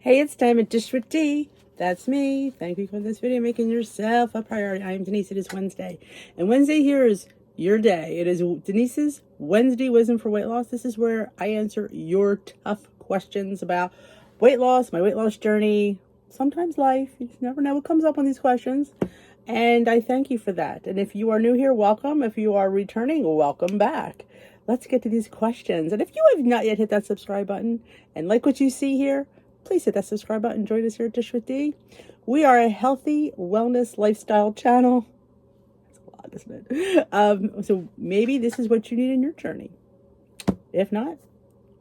Hey, it's time at Dish with D. That's me. Thank you for this video, making yourself a priority. I am Denise. It is Wednesday. And Wednesday here is your day. It is Denise's Wednesday Wisdom for Weight Loss. This is where I answer your tough questions about weight loss, my weight loss journey, sometimes life. You just never know what comes up on these questions. And I thank you for that. And if you are new here, welcome. If you are returning, welcome back. Let's get to these questions. And if you have not yet hit that subscribe button and like what you see here, please hit that subscribe button. Join us here at Dish with D. We are a healthy wellness lifestyle channel. That's a lot, isn't it? So maybe this is what you need in your journey. If not,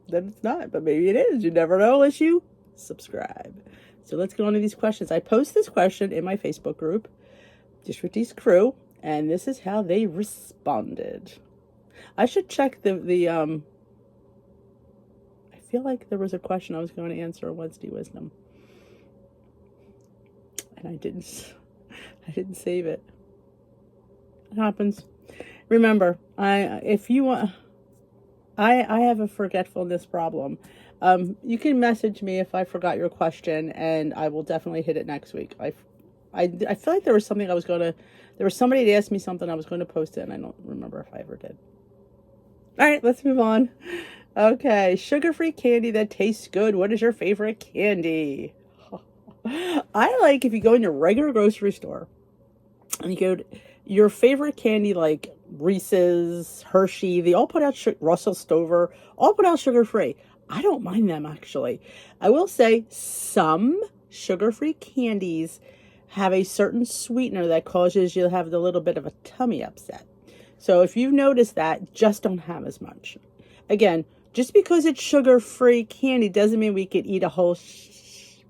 then it's not. But maybe it is. You never know unless you subscribe. So let's get on to these questions. I post this question in my Facebook group, Dish with D's crew, and this is how they responded. I should check the I feel like there was a question I was going to answer on Wednesday Wisdom, and I didn't save it. It happens. Remember, I have a forgetfulness problem. You can message me if I forgot your question, and I will definitely hit it next week. I feel like there was something there was somebody that asked me something I was going to post it, and I don't remember if I ever did. All right, let's move on. Okay, sugar-free candy that tastes good. What is your favorite candy? I like if you go in your regular grocery store and you go to your favorite candy like Reese's, Hershey, they all put out Russell Stover, all put out sugar-free. I don't mind them, actually. I will say some sugar-free candies have a certain sweetener that causes you to have a little bit of a tummy upset. So if you've noticed that, just don't have as much. Again, just because it's sugar-free candy doesn't mean we could eat a whole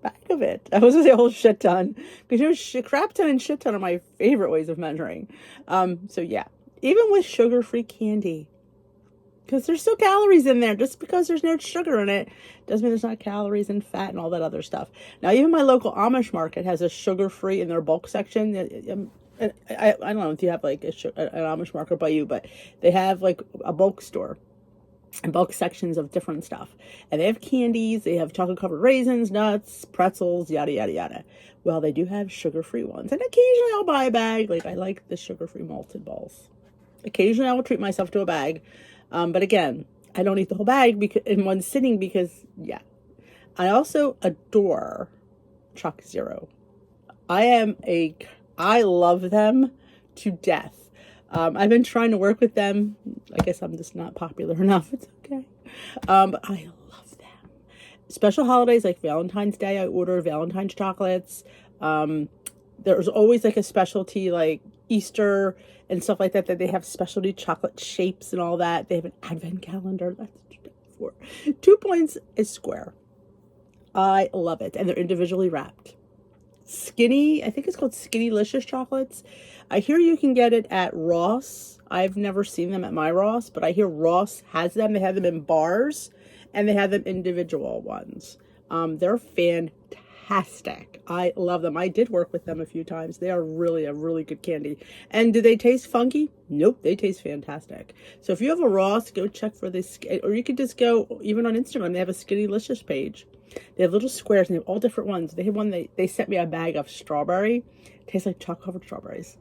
bag of it. I was going to say a whole shit ton. Because crap ton and shit ton are my favorite ways of measuring. So yeah, even with sugar-free candy, because there's still calories in there. Just because there's no sugar in it doesn't mean there's not calories and fat and all that other stuff. Now, even my local Amish market has a sugar-free in their bulk section. I don't know if you have like an Amish market by you, but they have like a bulk store and bulk sections of different stuff. And they have candies, they have chocolate covered raisins, nuts, pretzels, yada, yada, yada. Well, they do have sugar-free ones. And occasionally I'll buy a bag. Like I like the sugar-free malted balls. Occasionally I will treat myself to a bag. But again, I don't eat the whole bag in one sitting because, yeah. I also adore Chuck Zero. I love them to death. I've been trying to work with them. I guess I'm just not popular enough. It's okay. But I love them. Special holidays like Valentine's Day, I order Valentine's chocolates. There's always like a specialty like Easter and stuff like that they have specialty chocolate shapes and all that. They have an advent calendar. That's what you're for. 2 points is square. I love it. And they're individually wrapped. Skinny, I think it's called Skinnylicious chocolates. I hear you can get it at Ross. I've never seen them at my Ross, but I hear Ross has them. They have them in bars and they have them individual ones. They're fantastic. I love them. I did work with them a few times. They are really a really good candy. And do they taste funky? Nope, they taste fantastic. So if you have a Ross, go check for this, or you could just go even on Instagram. They have a Skinnylicious page. They have little squares and they have all different ones. They have one, they sent me a bag of strawberry. It tastes like chocolate covered strawberries.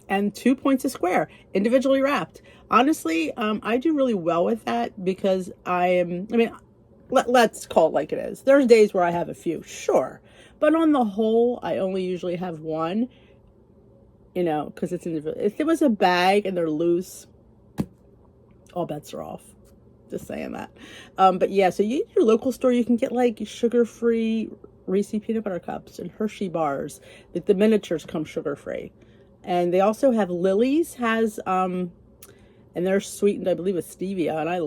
And 2 points a square, individually wrapped. Honestly, I do really well with that because let's call it like it is. There's days where I have a few, sure. But on the whole, I only usually have one, because it's individual. If it was a bag and they're loose, all bets are off. Just saying that. But yeah, so you your local store, you can get like sugar-free Reese peanut butter cups and Hershey bars. Like the miniatures come sugar-free. And they also have Lily's has, and they're sweetened, I believe, with stevia. And I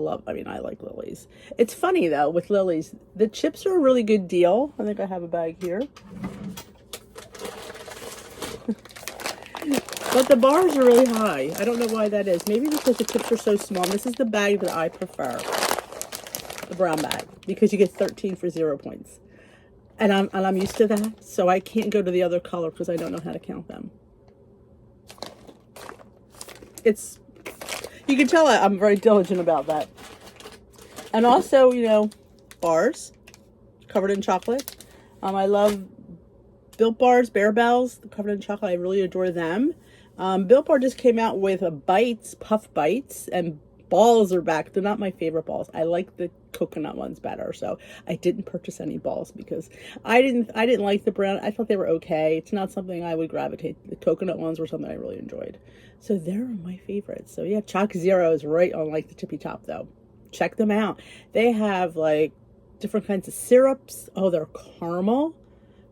like Lily's. It's funny though, with Lily's, the chips are a really good deal. I think I have a bag here. But the bars are really high. I don't know why that is. Maybe because the chips are so small. This is the bag that I prefer. The brown bag. Because you get 13 for 0 points. And I'm used to that. So I can't go to the other color because I don't know how to count them. You can tell I'm very diligent about that. And also, bars covered in chocolate. I love Built Bars, Bear Bells, covered in chocolate. I really adore them. Built Bar just came out with bites, puff bites, and balls are back. They're not my favorite balls. I like the coconut ones better. So I didn't purchase any balls because I didn't like the brand. I thought they were okay. It's not something I would gravitate. The coconut ones were something I really enjoyed. So they're my favorites. So yeah, Choc Zero is right on like the tippy top though. Check them out. They have like different kinds of syrups. Oh, they're caramel.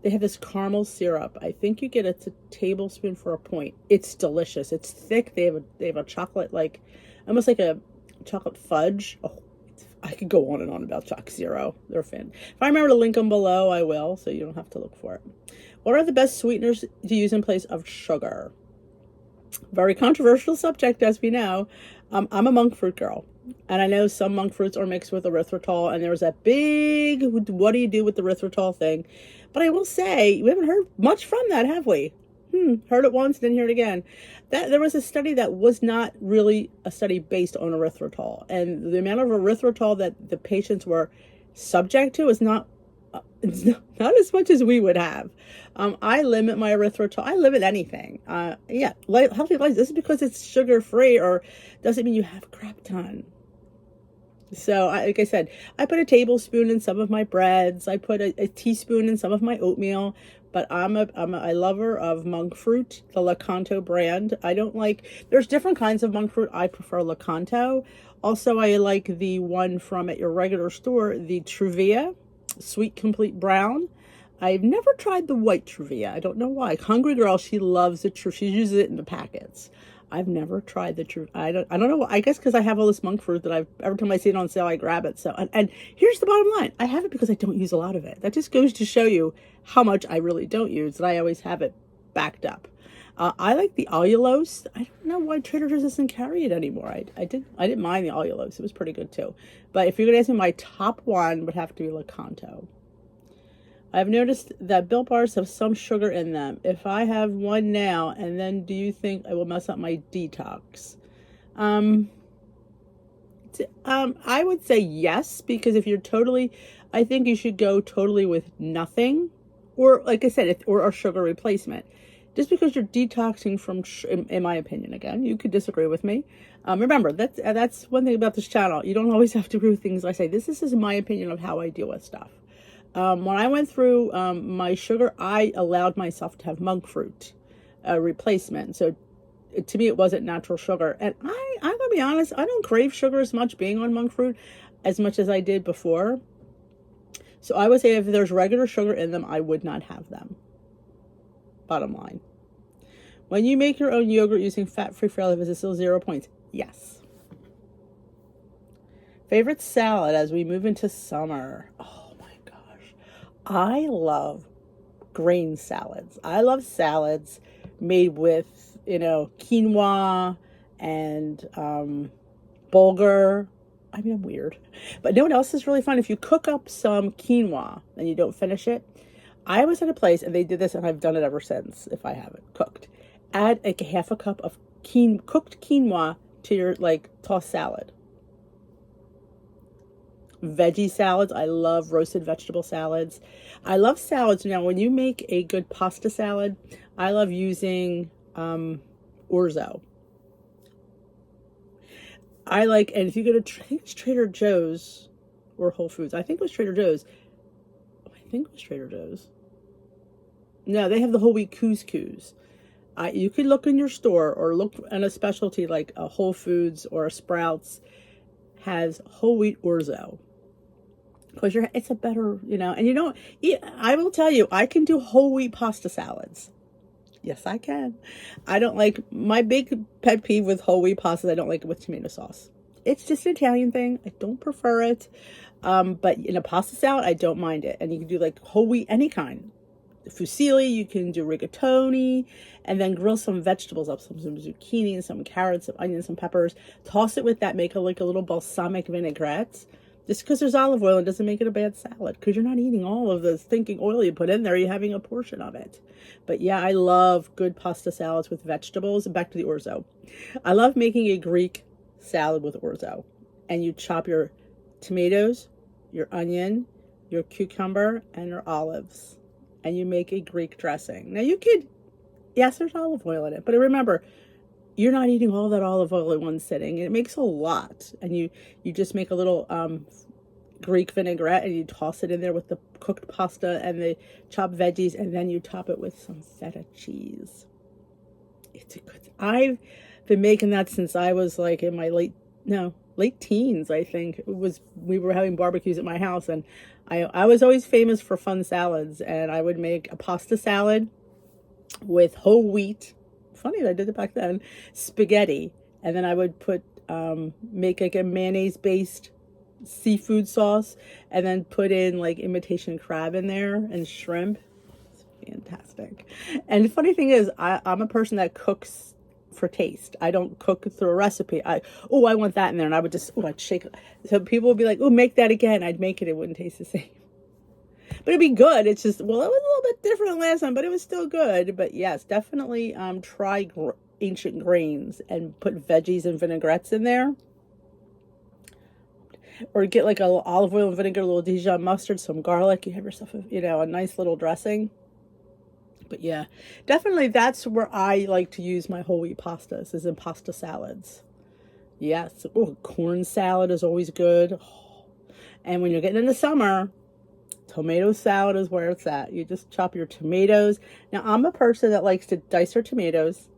They have this caramel syrup. I think you get a tablespoon for a point. It's delicious. It's thick. They have a chocolate, like almost like a chocolate fudge. Oh, I could go on and on about Choc Zero. They're a fan. If I remember to link them below, I will, so you don't have to look for it. What are the best sweeteners to use in place of sugar? Very controversial subject, as we know. I'm a monk fruit girl. And I know some monk fruits are mixed with erythritol, and there's that big, what do you do with the erythritol thing? But I will say, we haven't heard much from that, have we? Heard it once, didn't hear it again. There was a study that was not really a study based on erythritol. And the amount of erythritol that the patients were subject to is not as much as we would have. I limit my erythritol. I limit anything. Healthy life. This is because it's sugar free, or doesn't mean you have crap ton. So, like I said, I put a tablespoon in some of my breads. I put a teaspoon in some of my oatmeal. But I'm a lover of monk fruit, the Lakanto brand. I don't like. There's different kinds of monk fruit. I prefer Lakanto. Also, I like the one from at your regular store, the Truvia Sweet Complete Brown. I've never tried the white Truvia. I don't know why. Hungry girl, she loves it. She uses it in the packets. I've never tried the Truvia. I don't know. I guess because I have all this monk fruit that every time I see it on sale, I grab it. So, and here's the bottom line. I have it because I don't use a lot of it. That just goes to show you how much I really don't use, and I always have it backed up. I like the allulose. I don't know why Trader Joe's doesn't carry it anymore. I didn't mind the allulose. It was pretty good too. But if you're going to ask me, my top one would have to be Lakanto. I've noticed that Built Bars have some sugar in them. If I have one now, and then do you think I will mess up my detox? I would say yes, because if you're I think you should go totally with nothing, or like I said, or a sugar replacement. Just because you're detoxing from, in my opinion, again, you could disagree with me. Remember, that's one thing about this channel. You don't always have to agree with things I say. This is my opinion of how I deal with stuff. When I went through my sugar, I allowed myself to have monk fruit replacement. So to me, it wasn't natural sugar. And I'm going to be honest, I don't crave sugar as much being on monk fruit as much as I did before. So I would say if there's regular sugar in them, I would not have them. Bottom line. When you make your own yogurt using fat-free Fairlife, is it still 0 points? Yes. Favorite salad as we move into summer? Oh my gosh. I love grain salads. I love salads made with, quinoa and bulgur. I mean, I'm weird. But you know what else is really fun? If you cook up some quinoa and you don't finish it, I was at a place and they did this, and I've done it ever since if I haven't cooked. Add like a half a cup of cooked quinoa to your tossed salad. Veggie salads. I love roasted vegetable salads. I love salads. Now, when you make a good pasta salad, I love using orzo. And if you go to, I think it's Trader Joe's or Whole Foods. I think it was Trader Joe's. No, they have the whole wheat couscous. You could look in your store or look in a specialty like a Whole Foods or a Sprouts has whole wheat orzo. Because it's a better, and I will tell you, I can do whole wheat pasta salads. Yes, I can. I don't like, my big pet peeve with whole wheat pastas, I don't like it with tomato sauce. It's just an Italian thing. I don't prefer it. But in a pasta salad, I don't mind it. And you can do whole wheat, any kind. Fusilli, you can do rigatoni, and then grill some vegetables up, some zucchini, some carrots, some onions, some peppers. Toss it with that, make a little balsamic vinaigrette. Just because there's olive oil, it doesn't make it a bad salad, because you're not eating all of the stinking oil you put in there. You're having a portion of it. But yeah, I love good pasta salads with vegetables. Back to the orzo. I love making a Greek salad with orzo. And you chop your tomatoes, your onion, your cucumber, and your olives. and you make a Greek dressing. Now you could, yes, there's olive oil in it, but remember, you're not eating all that olive oil in one sitting. It makes a lot. And you just make a little Greek vinaigrette and you toss it in there with the cooked pasta and the chopped veggies, and then you top it with some feta cheese. It's a good, I've been making that since I was like in my late teens, I think. We were having barbecues at my house, and I was always famous for fun salads, and I would make a pasta salad with whole wheat. Funny that I did it back then. Spaghetti, and then I would make like a mayonnaise based seafood sauce, and then put in like imitation crab in there and shrimp. It's fantastic. And the funny thing is, I'm a person that cooks for taste. I don't cook through a recipe. I want that in there, and I would just I'd shake it. So people would be like, make that again. I'd make it. It wouldn't taste the same, but it'd be good. It's just, well, it was a little bit different than last time, but it was still good. But yes, definitely try ancient grains and put veggies and vinaigrettes in there. Or get like a little olive oil and vinegar, a little Dijon mustard, some garlic. You have yourself a nice little dressing. But yeah, definitely that's where I like to use my whole wheat pastas, is in pasta salads. Yes, corn salad is always good. And when you're getting into summer, tomato salad is where it's at. You just chop your tomatoes. Now, I'm a person that likes to dice her tomatoes,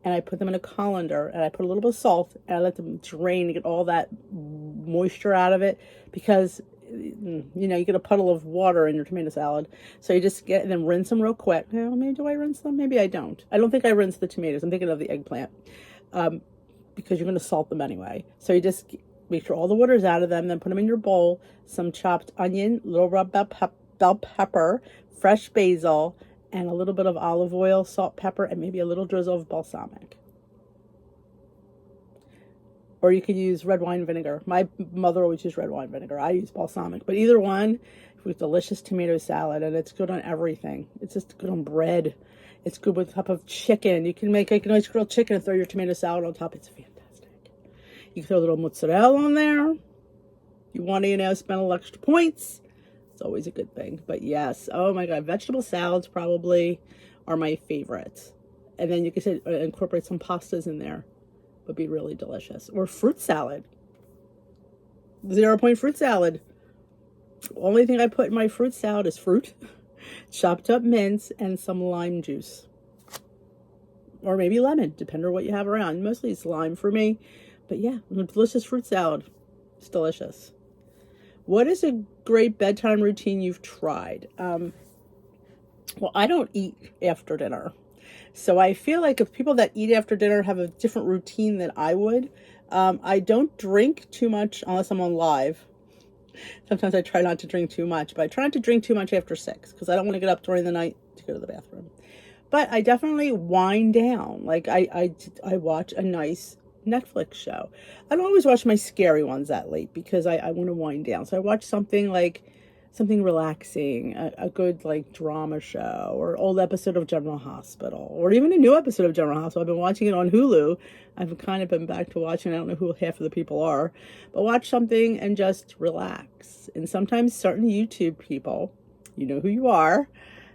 and I put them in a colander, and I put a little bit of salt, and I let them drain to get all that moisture out of it, because you get a puddle of water in your tomato salad. So you just get, and then rinse them real quick. Now, maybe do I rinse them? Maybe I don't. I don't think I rinse the tomatoes. I'm thinking of the eggplant, because you're going to salt them anyway. So you just make sure all the water's out of them, then put them in your bowl, some chopped onion, little red bell pepper, fresh basil, and a little bit of olive oil, salt, pepper, and maybe a little drizzle of balsamic. Or you could use red wine vinegar. My mother always used red wine vinegar. I use balsamic. But either one, with delicious tomato salad, and it's good on everything. It's just good on bread. It's good with top of chicken. You can make like a nice grilled chicken and throw your tomato salad on top. It's fantastic. You can throw a little mozzarella on there. You want to, spend a little extra points. It's always a good thing. But yes, oh my God, vegetable salads probably are my favorite. And then you can say, incorporate some pastas in there. Would be really delicious. Or fruit salad. 0 point fruit salad. Only thing I put in my fruit salad is fruit, chopped up mince, and some lime juice. Or maybe lemon, depending on what you have around. Mostly it's lime for me. But yeah, delicious fruit salad. It's delicious. What is a great bedtime routine you've tried? Well, I don't eat after dinner. So I feel like if people that eat after dinner have a different routine than I would. I don't drink too much unless I'm on live. Sometimes I try not to drink too much, but I try not to drink too much after 6 because I don't want to get up during the night to go to the bathroom. But I definitely wind down. Like I watch a nice Netflix show. I don't always watch my scary ones that late because I want to wind down. So I watch something relaxing, a good like drama show or old episode of General Hospital, or even a new episode of General Hospital. I've been watching it on Hulu. I've kind of been back to watching. I don't know who half of the people are, but watch something and just relax. And sometimes certain YouTube people, you know who you are,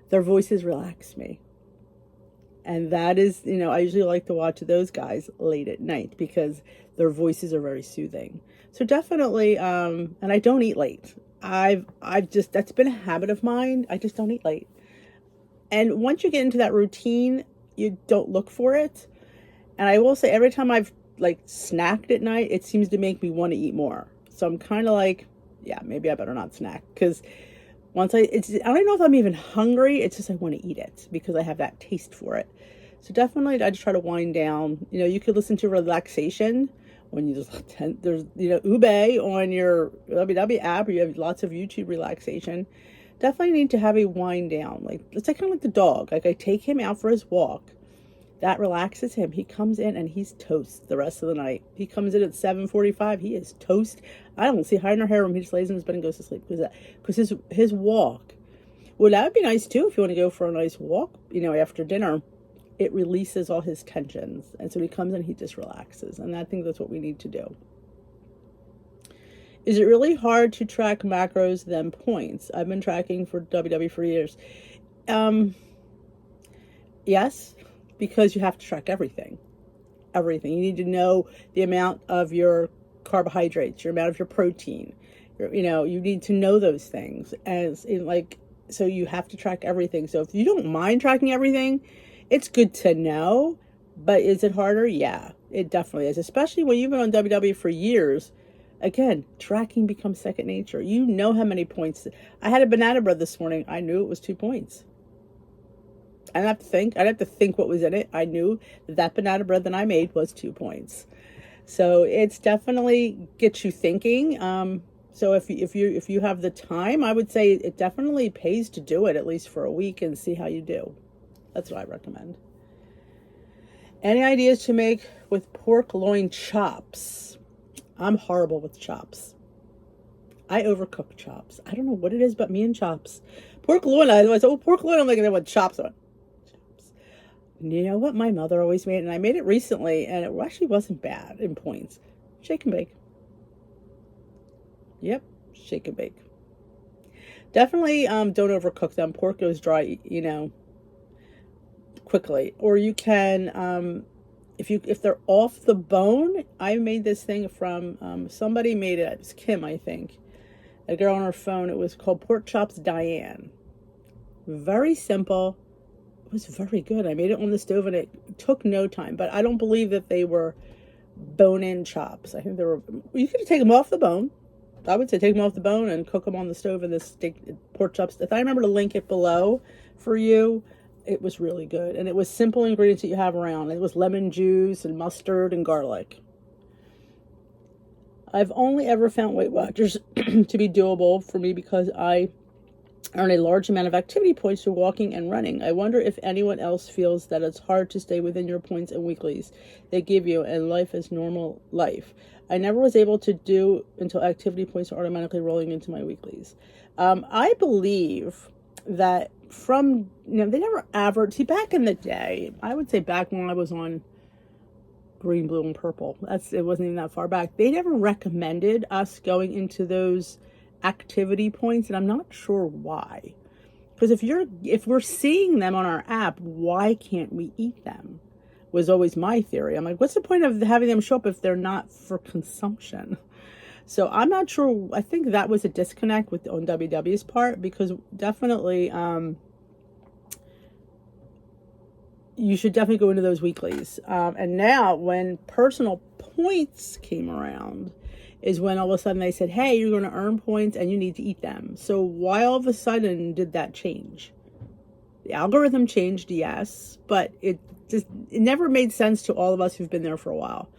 their voices relax me. And that is, I usually like to watch those guys late at night because their voices are very soothing. So definitely, and I don't eat late. That's been a habit of mine. I just don't eat late. And once you get into that routine, you don't look for it. And I will say every time I've like snacked at night, it seems to make me want to eat more. So I'm kind of like, yeah, maybe I better not snack because I don't know if I'm even hungry. It's just I want to eat it because I have that taste for it. So definitely I just try to wind down. You could listen to relaxation when there's Ube on your WW app, or you have lots of YouTube relaxation. Definitely need to have a wind down. Like it's kind of like the dog. Like I take him out for his walk. That relaxes him. He comes in and he's toast the rest of the night. He comes in at 7:45. He is toast. I don't see hide nor hair when he just lays in his bed and goes to sleep because his walk. Well, that would be nice too if you want to go for a nice walk. After dinner, it releases all his tensions, and so he comes in, he just relaxes, and I think that's what we need to do. Is it really hard to track macros than points? I've been tracking for WW for years. Yes, because you have to track everything. Everything. You need to know the amount of your carbohydrates, your amount of your protein. You need to know those things as in like, so you have to track everything. So if you don't mind tracking everything, it's good to know, but is it harder? Yeah, it definitely is, especially when you've been on WW for years. Again, tracking becomes second nature. You know how many points. I had a banana bread this morning. I knew it was 2 points. I didn't have to think. I didn't have to think what was in it. I knew that banana bread that I made was 2 points. So it's definitely gets you thinking. So if you have the time, I would say it definitely pays to do it at least for a week and see how you do. That's what I recommend. Any ideas to make with pork loin chops? I'm horrible with chops. I overcook chops. I don't know what it is, but me and chops. Pork loin, I was, oh, pork loin, I'm like, I want chops on. You know what my mother always made, and I made it recently, and it actually wasn't bad in points. Shake and bake. Yep, shake and bake. Definitely don't overcook them. Pork goes dry, quickly. Or you can, if they're off the bone, I made this thing from, somebody made it. It was Kim, I think. A girl on her phone. It was called Pork Chops Diane. Very simple. It was very good. I made it on the stove and it took no time, but I don't believe that they were bone-in chops. I think they were, you could take them off the bone. I would say take them off the bone and cook them on the stove in this steak pork chops. If I remember to link it below for you, it was really good. And it was simple ingredients that you have around. It was lemon juice and mustard and garlic. I've only ever found Weight Watchers to be doable for me because I earn a large amount of activity points through walking and running. I wonder if anyone else feels that it's hard to stay within your points and weeklies they give you and life is normal life. I never was able to do until activity points are automatically rolling into my weeklies. I believe that they never averaged, see, back in the day, I would say back when I was on green, blue, and purple, it wasn't even that far back, they never recommended us going into those activity points, and I'm not sure why. Because if we're seeing them on our app, why can't we eat them? Was always my theory. I'm like, what's the point of having them show up if they're not for consumption? So I'm not sure. I think that was a disconnect on WW's part, because definitely you should definitely go into those weeklies. And now when personal points came around is when all of a sudden they said, hey, you're going to earn points and you need to eat them. So why all of a sudden did that change? The algorithm changed, yes, but it never made sense to all of us who've been there for a while.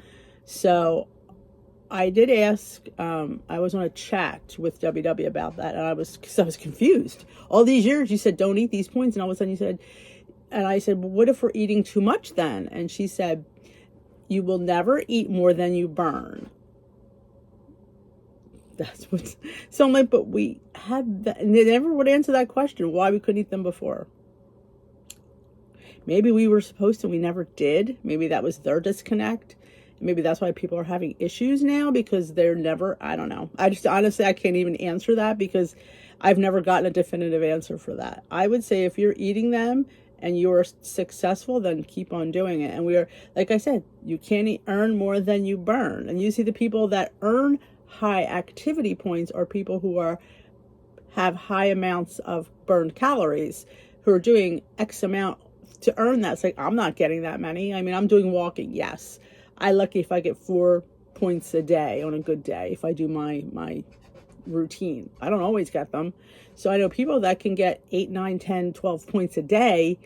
So I did ask, I was on a chat with WW about that, and I was confused. All these years you said, don't eat these points, and all of a sudden you said, and I said, well, what if we're eating too much then? And she said, you will never eat more than you burn. That's what, so I'm like, but we had that, and they never would answer that question, why we couldn't eat them before. Maybe we were supposed to, we never did. Maybe that was their disconnect. Maybe that's why people are having issues now, because they're never, I don't know. I just, honestly, I can't even answer that because I've never gotten a definitive answer for that. I would say if you're eating them and you're successful, then keep on doing it. And we are, like I said, you can't earn more than you burn. And you see the people that earn high activity points are people who have high amounts of burned calories, who are doing X amount to earn that. It's like, I'm not getting that many. I mean, I'm doing walking, yes. I'm lucky if I get 4 points a day on a good day, if I do my routine. I don't always get them. So I know people that can get 8, 9, 10, 12 points a day.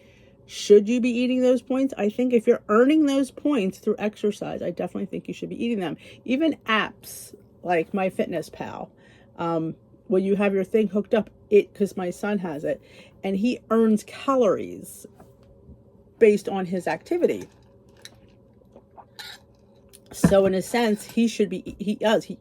Should you be eating those points? I think if you're earning those points through exercise, I definitely think you should be eating them. Even apps like MyFitnessPal, when you have your thing hooked up, because my son has it, and he earns calories based on his activity. So in a sense, he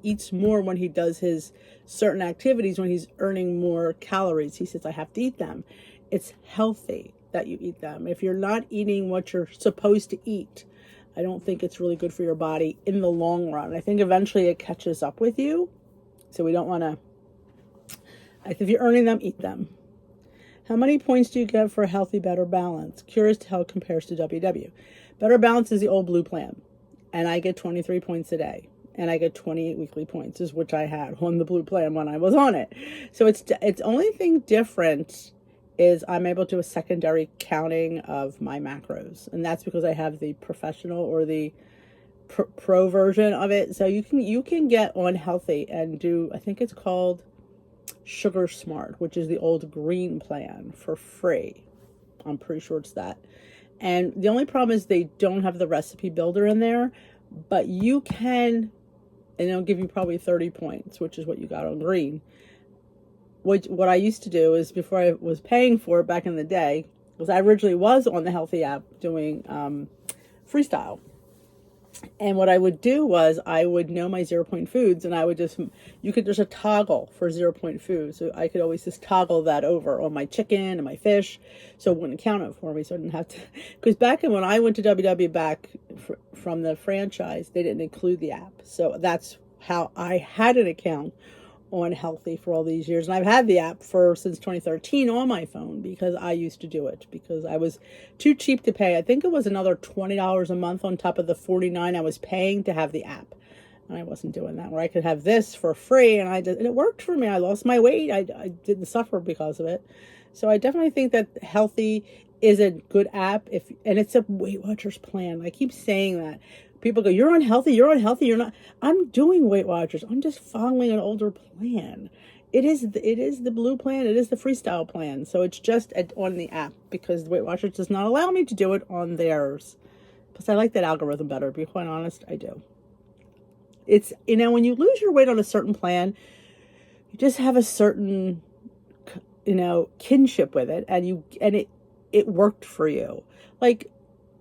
eats more when he does his certain activities, when he's earning more calories. He says, I have to eat them. It's healthy that you eat them. If you're not eating what you're supposed to eat, I don't think it's really good for your body in the long run. I think eventually it catches up with you. So we don't want to, if you're earning them, eat them. How many points do you get for a healthy, better balance? Curious to how it compares to WW. Better balance is the old blue plan. And I get 23 points a day. And I get 28 weekly points, is which I had on the blue plan when I was on it. So it's only thing different is I'm able to do a secondary counting of my macros. And that's because I have the professional or the pro version of it. So you can get on healthy and do, I think it's called Sugar Smart, which is the old green plan for free. I'm pretty sure it's that. And the only problem is they don't have the recipe builder in there, but you can, and they'll give you probably 30 points, which is what you got on green. What I used to do is, before I was paying for it back in the day, because I originally was on the healthy app doing freestyle. And what I would do was I would know my 0 point foods, and I would there's a toggle for 0 point foods. So I could always just toggle that over on my chicken and my fish. So it wouldn't count it for me. So I didn't have to, because back when I went to WW back from the franchise, they didn't include the app. So that's how I had an account on healthy for all these years. And I've had the app since 2013 on my phone, because I used to do it because I was too cheap to pay. I think it was another $20 a month on top of the $49 I was paying to have the app. And I wasn't doing that, where I could have this for free. And it worked for me. I lost my weight. I didn't suffer because of it. So I definitely think that healthy is a good app, and it's a Weight Watchers plan. I keep saying that. People go, you're unhealthy, you're not. I'm doing Weight Watchers. I'm just following an older plan. It is the blue plan. It is the freestyle plan. So it's just on the app, because the Weight Watchers does not allow me to do it on theirs. Because I like that algorithm better, to be quite honest, I do. It's, when you lose your weight on a certain plan, you just have a certain, kinship with it, and it worked for you. Like,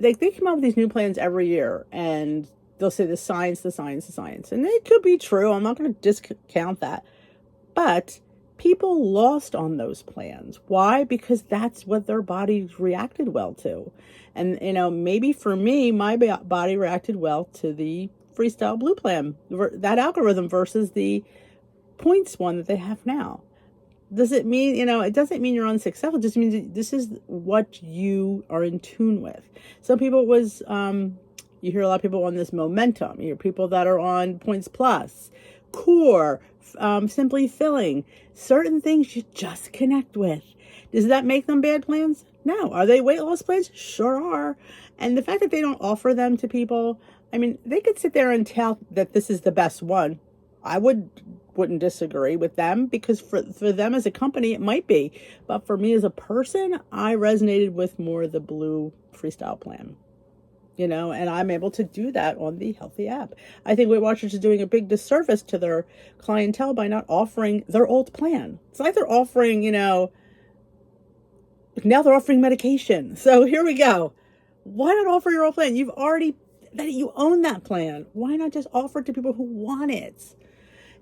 they come out with these new plans every year, and they'll say the science. And it could be true. I'm not going to discount that. But people lost on those plans. Why? Because that's what their bodies reacted well to. And, maybe for me, my body reacted well to the freestyle blue plan, that algorithm, versus the points one that they have now. Does it mean, it doesn't mean you're unsuccessful. It just means this is what you are in tune with. Some people you hear a lot of people on this momentum. You hear people that are on points plus, core, simply filling. Certain things you just connect with. Does that make them bad plans? No. Are they weight loss plans? Sure are. And the fact that they don't offer them to people, they could sit there and tell that this is the best one. I wouldn't disagree with them, because for them as a company, it might be. But for me as a person, I resonated with more the blue freestyle plan, and I'm able to do that on the healthy app. I think Weight Watchers is doing a big disservice to their clientele by not offering their old plan. It's like they're offering, now they're offering medication. So here we go. Why not offer your old plan? You own that plan. Why not just offer it to people who want it?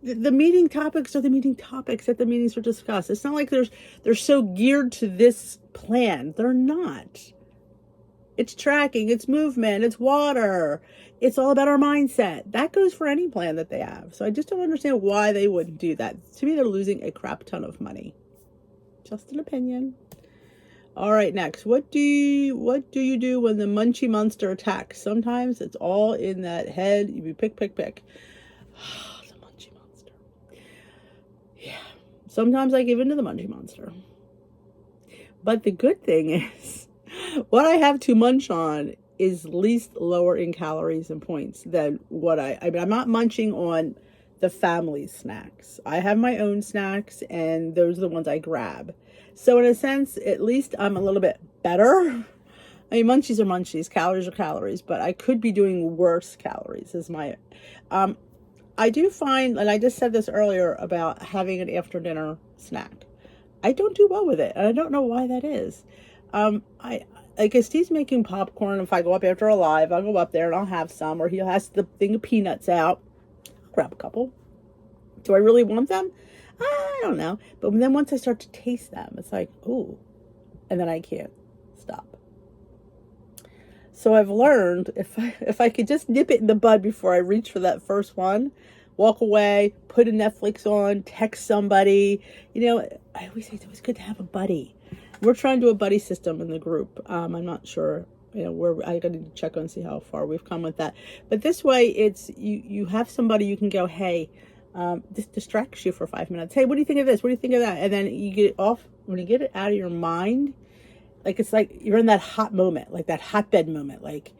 The meeting topics are the meeting topics that the meetings are discussed. It's not like they're so geared to this plan. They're not. It's tracking, it's movement, it's water. It's all about our mindset. That goes for any plan that they have. So I just don't understand why they wouldn't do that. To me, they're losing a crap ton of money. Just an opinion. All right, next. What do you do when the munchie monster attacks? Sometimes it's all in that head. You pick. Sometimes I give in to the munchie monster. But the good thing is, what I have to munch on is least lower in calories and points than what I'm not munching on the family snacks. I have my own snacks, and those are the ones I grab. So in a sense, at least I'm a little bit better. Munchies are munchies, calories are calories, but I could be doing worse calories is my, I do find, and I just said this earlier about having an after dinner snack. I don't do well with it, and I don't know why that is. If Steve's making popcorn, if I go up after a live, I'll go up there and I'll have some, or he has the thing of peanuts out. I'll grab a couple. Do I really want them? I don't know. But then once I start to taste them, it's like, ooh, and then I can't stop. So I've learned if I could just nip it in the bud before I reach for that first one, walk away, put a Netflix on, text somebody. I always say it's always good to have a buddy. We're trying to do a buddy system in the group. I'm not sure, where I got to check on and see how far we've come with that. But this way, it's you have somebody you can go, hey, this distracts you for 5 minutes. Hey, what do you think of this? What do you think of that? And then you get it off. When you get it out of your mind, like it's like you're in that hot moment, like that hotbed moment, like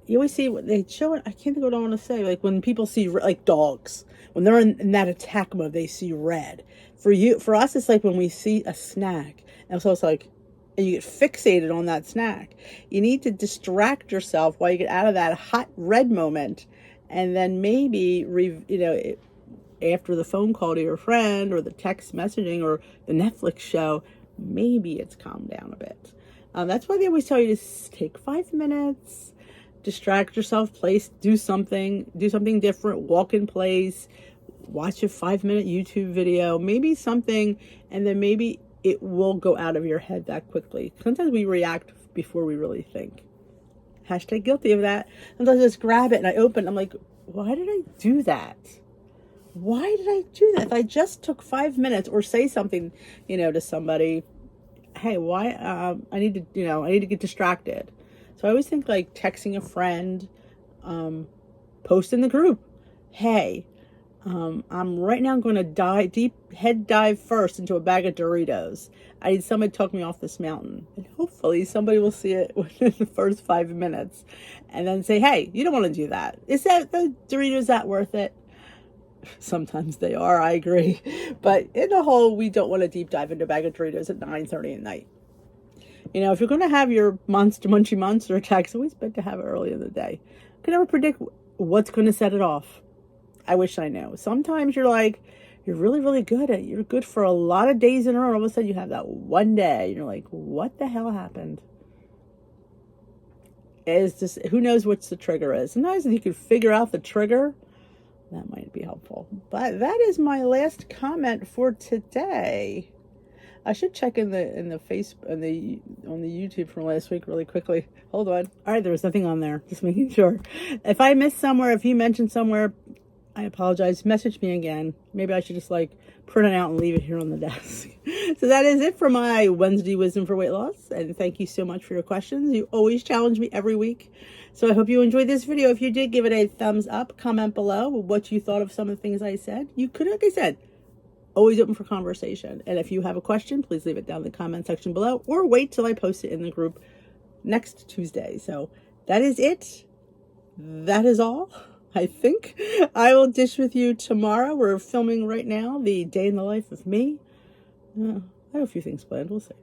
you always see what they show it. I can't think of what I want to say. Like when people see, like dogs, when they're in that attack mode, they see red. For us, it's like when we see a snack, and so it's like, and you get fixated on that snack. You need to distract yourself while you get out of that hot red moment, and then maybe after the phone call to your friend or the text messaging or the Netflix show, maybe it's calmed down a bit. That's why they always tell you to take 5 minutes, distract yourself, do something different, walk in place, watch a 5-minute YouTube video, maybe something, and then maybe it will go out of your head that quickly. Sometimes we react before we really think. Hashtag guilty of that. Sometimes I just grab it and I open, I'm like, why did I do that? Why did I do that? If I just took 5 minutes or say something, to somebody, hey, why, I need to get distracted. So I always think like texting a friend, post in the group, hey, I'm right now going to head dive first into a bag of Doritos. I need somebody to talk me off this mountain. And hopefully somebody will see it within the first 5 minutes and then say, hey, you don't want to do that. Is the Doritos that worth it? Sometimes they are, I agree. But in the whole, we don't want to deep dive into a bag of Doritos at 9:30 at night. If you're going to have your munchie monster attack, it's always better to have it early in the day. You can never predict what's going to set it off. I wish I knew. Sometimes you're really, really good at it. You're good for a lot of days in a row. And all of a sudden you have that one day. And you're like, what the hell happened? Who knows what the trigger is? Sometimes if you could figure out the trigger, that might be helpful. But that is my last comment for today. I should check in the Facebook on the YouTube from last week really quickly. Hold on. All right, there was nothing on there. Just making sure. If I missed somewhere, if you mentioned somewhere, I apologize. Message me again. Maybe I should just print it out and leave it here on the desk. So that is it for my Wednesday Wisdom for Weight Loss. And thank you so much for your questions. You always challenge me every week. So I hope you enjoyed this video. If you did, give it a thumbs up. Comment below what you thought of some of the things I said. You could, like I said, always open for conversation. And if you have a question, please leave it down in the comment section below or wait till I post it in the group next Tuesday. So that is it. That is all. I think I will dish with you tomorrow. We're filming right now the day in the life of me. I have a few things planned. We'll see.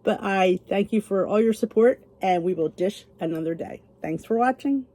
But I thank you for all your support, and we will dish another day. Thanks for watching.